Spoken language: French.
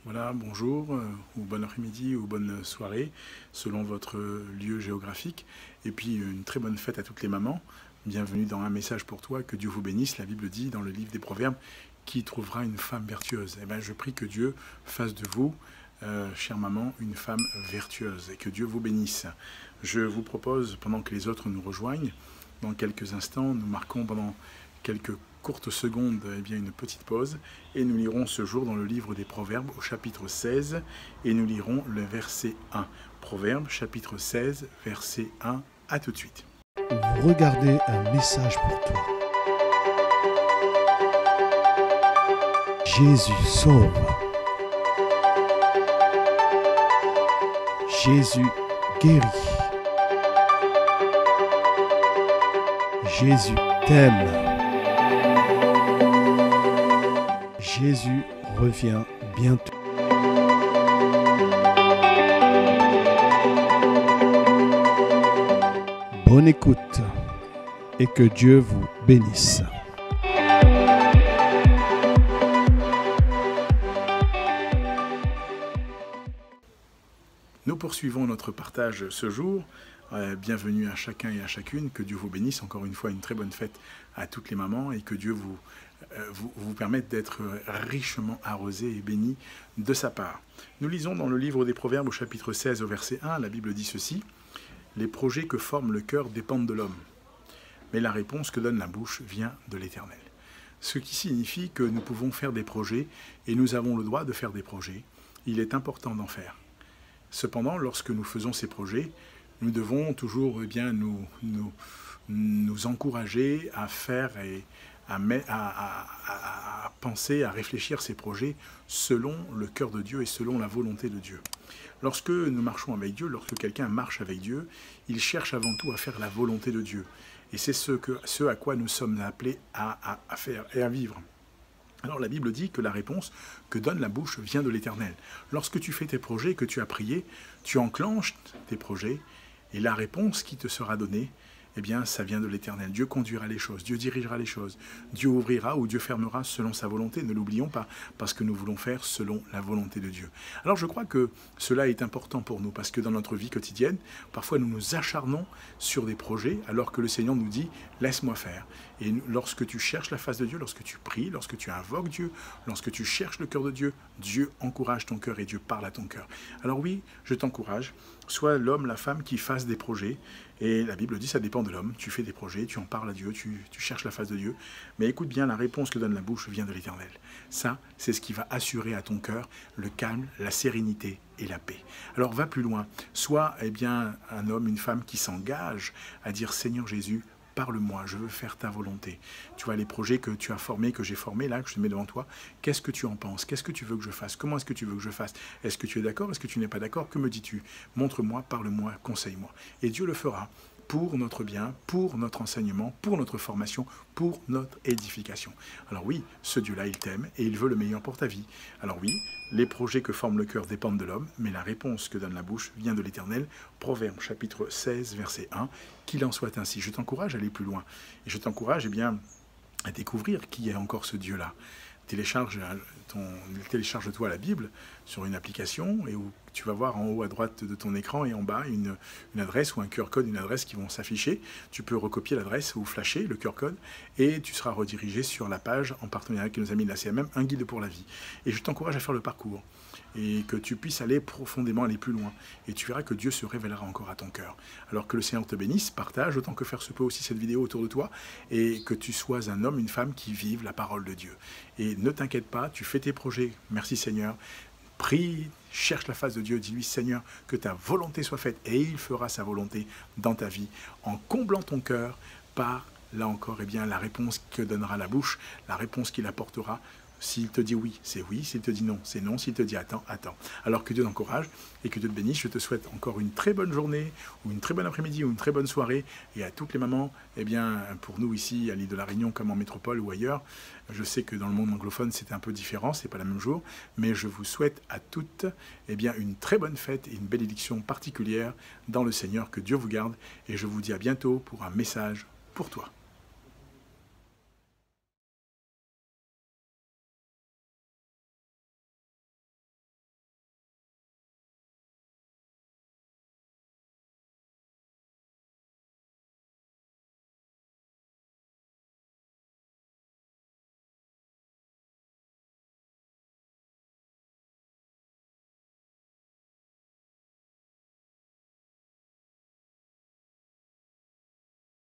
Voilà, bonjour, ou bon après-midi, ou bonne soirée, selon votre lieu géographique. Et puis une très bonne fête à toutes les mamans. Bienvenue dans Un message pour toi, que Dieu vous bénisse. La Bible dit dans le livre des Proverbes, qui trouvera une femme vertueuse. Eh bien, je prie que Dieu fasse de vous, chère maman, une femme vertueuse, et que Dieu vous bénisse. Je vous propose, pendant que les autres nous rejoignent, dans quelques instants, nous marquons pendant quelques courtes secondes une petite pause, et nous lirons ce jour dans le livre des Proverbes au chapitre 16, et nous lirons le verset 1. Proverbes chapitre 16, verset 1, à tout de suite. Vous regardez Un message pour toi. Jésus sauve. Jésus guérit. Jésus t'aime. Jésus revient bientôt. Bonne écoute et que Dieu vous bénisse. Nous poursuivons notre partage ce jour. Bienvenue à chacun et à chacune. Que Dieu vous bénisse. Encore une fois, une très bonne fête à toutes les mamans et que Dieu vous permette d'être richement arrosés et bénis de sa part. Nous lisons dans le livre des Proverbes au chapitre 16 au verset 1, la Bible dit ceci: « Les projets que forme le cœur dépendent de l'homme, mais la réponse que donne la bouche vient de l'Éternel. » Ce qui signifie que nous pouvons faire des projets et nous avons le droit de faire des projets. Il est important d'en faire. Cependant, lorsque nous faisons ces projets, nous devons toujours nous encourager à faire et à penser, à réfléchir ces projets selon le cœur de Dieu et selon la volonté de Dieu. Lorsque nous marchons avec Dieu, lorsque quelqu'un marche avec Dieu, il cherche avant tout à faire la volonté de Dieu. Et c'est ce à quoi nous sommes appelés à faire et à vivre. Alors la Bible dit que la réponse que donne la bouche vient de l'Éternel. Lorsque tu fais tes projets, que tu as prié, tu enclenches tes projets, et la réponse qui te sera donnée, eh bien, ça vient de l'Éternel. Dieu conduira les choses, Dieu dirigera les choses, Dieu ouvrira ou Dieu fermera selon sa volonté. Ne l'oublions pas, parce que nous voulons faire selon la volonté de Dieu. Alors je crois que cela est important pour nous, parce que dans notre vie quotidienne, parfois nous nous acharnons sur des projets, alors que le Seigneur nous dit « laisse-moi faire ». Et lorsque tu cherches la face de Dieu, lorsque tu pries, lorsque tu invoques Dieu, lorsque tu cherches le cœur de Dieu, Dieu encourage ton cœur et Dieu parle à ton cœur. Alors oui, je t'encourage, sois l'homme, la femme qui fasse des projets. Et la Bible dit, ça dépend de l'homme. Tu fais des projets, tu en parles à Dieu, tu cherches la face de Dieu. Mais écoute bien, la réponse que donne la bouche vient de l'Éternel. Ça, c'est ce qui va assurer à ton cœur le calme, la sérénité et la paix. Alors va plus loin. Sois un homme, une femme qui s'engage à dire, Seigneur Jésus, parle-moi, je veux faire ta volonté. Tu vois, les projets que tu as formés, que j'ai formés, là, que je te mets devant toi, qu'est-ce que tu en penses? Qu'est-ce que tu veux que je fasse? Comment est-ce que tu veux que je fasse? Est-ce que tu es d'accord? Est-ce que tu n'es pas d'accord? Que me dis-tu? Montre-moi, parle-moi, conseille-moi. Et Dieu le fera pour notre bien, pour notre enseignement, pour notre formation, pour notre édification. Alors oui, ce Dieu-là, il t'aime et il veut le meilleur pour ta vie. Alors oui, les projets que forme le cœur dépendent de l'homme, mais la réponse que donne la bouche vient de l'Éternel. Proverbe chapitre 16, verset 1, qu'il en soit ainsi. Je t'encourage à aller plus loin. Et je t'encourage à découvrir qui est encore ce Dieu-là. Télécharge-toi la Bible sur une application et où tu vas voir en haut à droite de ton écran et en bas une adresse ou un QR code, une adresse qui vont s'afficher. Tu peux recopier l'adresse ou flasher le QR code et tu seras redirigé sur la page en partenariat avec nos amis de la CMM, un guide pour la vie. Et je t'encourage à faire le parcours et que tu puisses aller profondément, aller plus loin. Et tu verras que Dieu se révélera encore à ton cœur. Alors que le Seigneur te bénisse, partage autant que faire se peut aussi cette vidéo autour de toi et que tu sois un homme, une femme qui vive la parole de Dieu. Et ne t'inquiète pas, tu fais tes projets. Merci Seigneur. Prie, cherche la face de Dieu, dis-lui Seigneur, que ta volonté soit faite et il fera sa volonté dans ta vie en comblant ton cœur par, là encore, la réponse que donnera la bouche, la réponse qu'il apportera. S'il te dit oui, c'est oui. S'il te dit non, c'est non. S'il te dit attends, attends. Alors que Dieu t'encourage et que Dieu te bénisse. Je te souhaite encore une très bonne journée, ou une très bonne après-midi, ou une très bonne soirée. Et à toutes les mamans, pour nous ici, à l'île de la Réunion, comme en métropole ou ailleurs, je sais que dans le monde anglophone, c'est un peu différent, c'est pas le même jour. Mais je vous souhaite à toutes une très bonne fête et une bénédiction particulière dans le Seigneur. Que Dieu vous garde. Et je vous dis à bientôt pour un message pour toi.